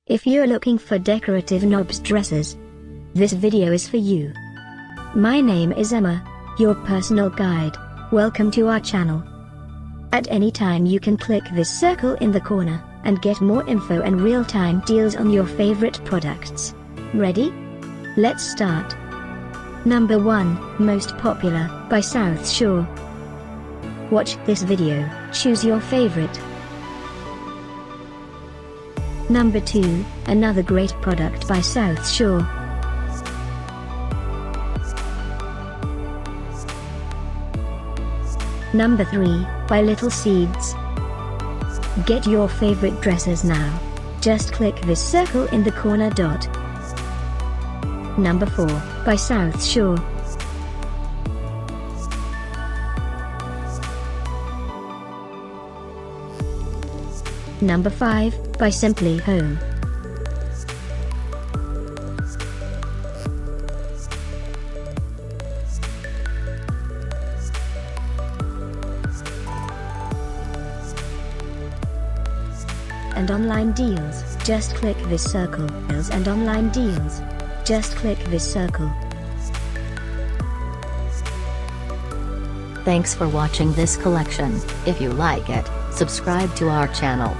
If you're looking for decorative knobs dresses, this video is for you. My name is Emma, your personal guide. Welcome to our channel. At any time you can click this circle in the corner, and get more info and real-time deals on your favorite products. Ready? Let's start. Number 1, Most Popular, by South Shore. Watch this video, choose your favorite. Number 2, another great product by South Shore. Number 3, by Little Seeds. Get your favorite dresses now. Just click this circle in the corner dot. Number 4, by South Shore. Number 5, by Simpli Home. And online deals, just click this circle. Deals and online deals, just click this circle. Thanks for watching this collection. If you like it, subscribe to our channel.